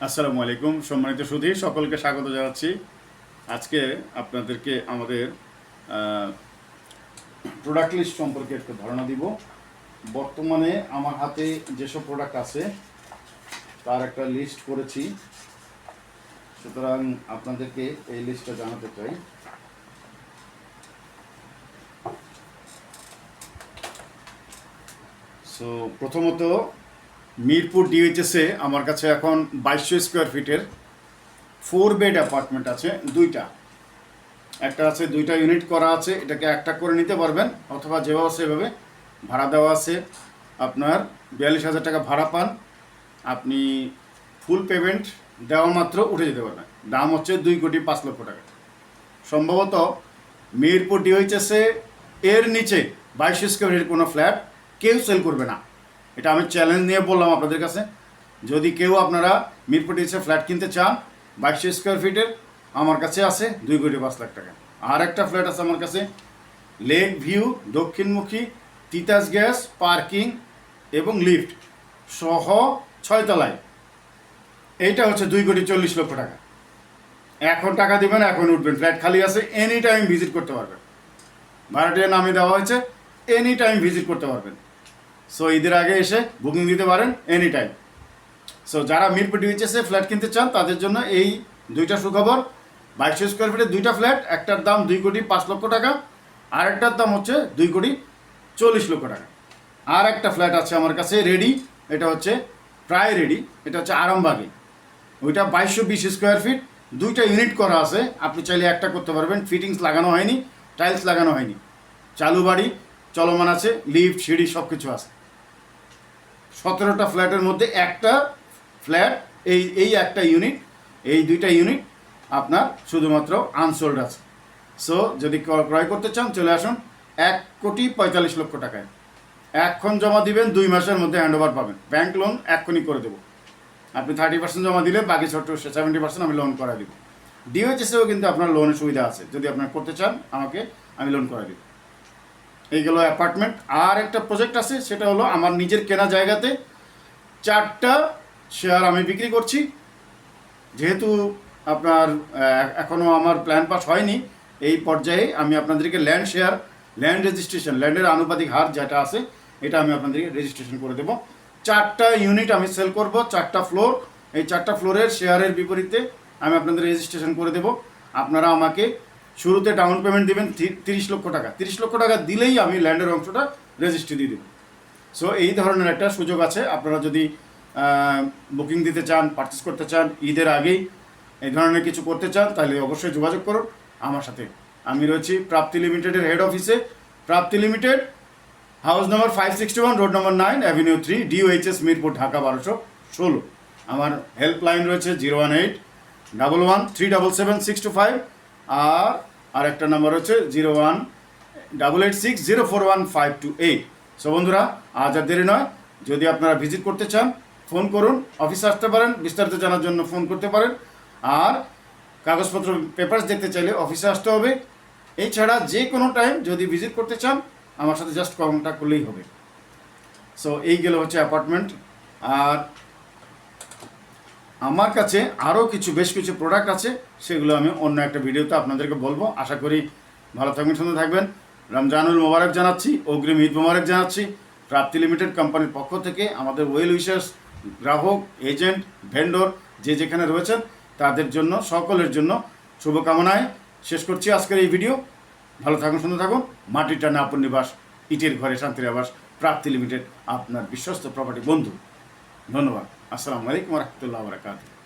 আসসালামু আলাইকুম সম্মানিত সুধী সকলকে স্বাগত জানাচ্ছি। আজকে আপনাদেরকে আমাদের প্রোডাক্ট লিস্ট সম্পর্কে একটু ধারণা দিব। বর্তমানে আমার হাতে যেসব প্রোডাক্ট আছে তার একটা লিস্ট করেছি, সুতরাং আপনাদেরকে এই লিস্টটা জানাতে চাই। সো প্রথমত মিরপুর ডিএইচএসে আমার কাছে এখন 2200 স্কোয়ার ফিটের 4 বেড অ্যাপার্টমেন্ট আছে দুইটা। একটা আছে, দুইটা ইউনিট করা আছে, এটাকে একটা করে নিতে পারবেন অথবা যেভাবে সেভাবে ভাড়া দেওয়া আছে। আপনার 42,000 টাকা ভাড়া পান, আপনি ফুল পেমেন্ট দেওয়া মাত্র উঠে যেতে পারবেন। দাম হচ্ছে 2,05,00,000 টাকা। সম্ভবত মিরপুর ডিওএইচএসে এর নিচে 2200 স্কোয়ার ফিটের কোনো ফ্ল্যাট কেউ সেল করবে না, এটা আমি চ্যালেঞ্জ নিয়ে বললাম আপনাদের কাছে। যদি কেউ আপনারা মিরপুর ডিওএইচএসে ফ্ল্যাট কিনতে চান 2200 স্কোয়ার ফিটের, আমার কাছে আছে 2,05,00,000 টাকা। আর একটা ফ্ল্যাট আছে আমার কাছে লেক ভিউ, দক্ষিণমুখী, তিতাস গ্যাস, পার্কিং এবং লিফট সহ 6 তলায়, এইটা হচ্ছে 2,40,00,000 টাকা। এখন টাকা দিবেন, এখন উঠবেন, ফ্ল্যাট খালি আছে, এনি টাইম ভিজিট করতে পারবেন। ভাড়াটিয়া নামে দেওয়া হয়েছে, এনি টাইম ভিজিট করতে পারবেন। সো ঈদের আগে এসে বুকিং দিতে পারেন এনি টাইম। সো যারা মিরপুর ডিওএইচএসে ফ্ল্যাট কিনতে চান তাদের জন্য এই দুইটা সুখবর। 2200 স্কোয়ার ফিটের দুইটা ফ্ল্যাট, একটার দাম 2,05,00,000 টাকা, আর একটার দাম হচ্ছে 2,40,00,000 টাকা। আর একটা ফ্ল্যাট আছে আমার কাছে রেডি, এটা হচ্ছে প্রায় রেডি, এটা হচ্ছে আরামবাগে। ওইটা 2220 স্কোয়ার ফিট, দুইটা ইউনিট করা আছে, আপনি চাইলে একটা করতে পারবেন। ফিটিংস লাগানো হয়নি, টাইলস লাগানো হয়নি, চালু বাড়ি চলমান আছে, লিফট সিঁড়ি সব কিছু আছে। 17টা ফ্ল্যাটের মধ্যে একটা ফ্ল্যাট, এই একটা ইউনিট, এই দুইটা ইউনিট আপনার শুধুমাত্র আনসোল্ড আছে। সো যদি ক্রয় করতে চান চলে আসুন 1,45,00,000 টাকায়। এখন জমা দিবেন, 2 মাসের মধ্যে হ্যান্ডওভার পাবেন। ব্যাংক লোন এক্ষুনি করে দেবো। আপনি 30% জমা দিলে বাকি 70% আমি লোন করা দিব। ডিওএইচএসেও কিন্তু আপনার লোনের সুবিধা আছে, যদি আপনার করতে চান আমি লোন করে দিব। এইগুলো অ্যাপার্টমেন্ট। আর একটা প্রজেক্ট আছে, সেটা হলো আমার নিজের কেনা জায়গাতে 4টা শেয়ার আমি বিক্রি করছি। যেহেতু আপনার এখনও আমার প্ল্যান পাস হয়নি, এই পর্যায়ে আমি আপনাদেরকে ল্যান্ড রেজিস্ট্রেশন, ল্যান্ডের আনুপাতিক হার যেটা আছে এটা আমি আপনাদেরকে রেজিস্ট্রেশন করে দেবো। 4টা ইউনিট আমি সেল করব, 4টা ফ্লোর। এই 4টা ফ্লোরের শেয়ারের বিপরীতে আমি আপনাদের রেজিস্ট্রেশন করে দেবো। আপনারা আমাকে শুরুতে ডাউন পেমেন্ট দেবেন 30,00,000 টাকা। 30,00,000 টাকা দিলেই আমি ল্যান্ডের অংশটা রেজিস্ট্রি দিয়ে দেবো। সো এই ধরনের একটা সুযোগ আছে। আপনারা যদি বুকিং দিতে চান, পারচেস করতে চান, ঈদের আগেই এই ধরনের কিছু করতে চান, তাহলে অবশ্যই যোগাযোগ করুন আমার সাথে। আমি রয়েছি প্রাপ্তি লিমিটেডের হেড অফিসে। প্রাপ্তি limited, house number 561, road number 9, avenue 3, DOHS, Mirpur, Dhaka 1216। আমার হেল্পলাইন রয়েছে 01811377625, আর একটা নাম্বার হচ্ছে 01886041528। সো বন্ধুরা, আজ আর দেরি নয়, যদি আপনারা ভিজিট করতে চান ফোন করুন, অফিসে আসতে পারেন, বিস্তারিত জানার জন্য ফোন করতে পারেন। আর কাগজপত্র পেপারস দেখতে চাইলে অফিসে আসতে হবে। এছাড়া যে কোনো টাইম যদি ভিজিট করতে চান আমার সাথে জাস্ট কন্ট্যাক্ট করলেই হবে। সো এই গেল হচ্ছে অ্যাপার্টমেন্ট। আর আমার কাছে আরও বেশ কিছু প্রোডাক্ট আছে, সেগুলো আমি অন্য একটা ভিডিওতে আপনাদেরকে বলবো। আশা করি ভালো থাকবেন, সুন্দর থাকবেন। রমজানুল মোবারক জানাচ্ছি, অগ্রিম ঈদ মোবারক জানাচ্ছি। প্রাপ্তি লিমিটেড কোম্পানির পক্ষ থেকে আমাদের ওয়েল উইশার্স, গ্রাহক, এজেন্ট, ভেন্ডর যে যেখানে রয়েছেন তাদের জন্য, সকলের জন্য শুভকামনায় শেষ করছি আজকের এই ভিডিও। ভালো থাকুন, সুন্দর থাকুন। মাটির টানে আপন নিবাস, ইটের ঘরে শান্তির আবাস। প্রাপ্তি লিমিটেড আপনার বিশ্বস্ত প্রপার্টি বন্ধু। ধন্যবাদ। আসসালামু আলাইকুম রহমতুল্লাহ বারাকাতুহু।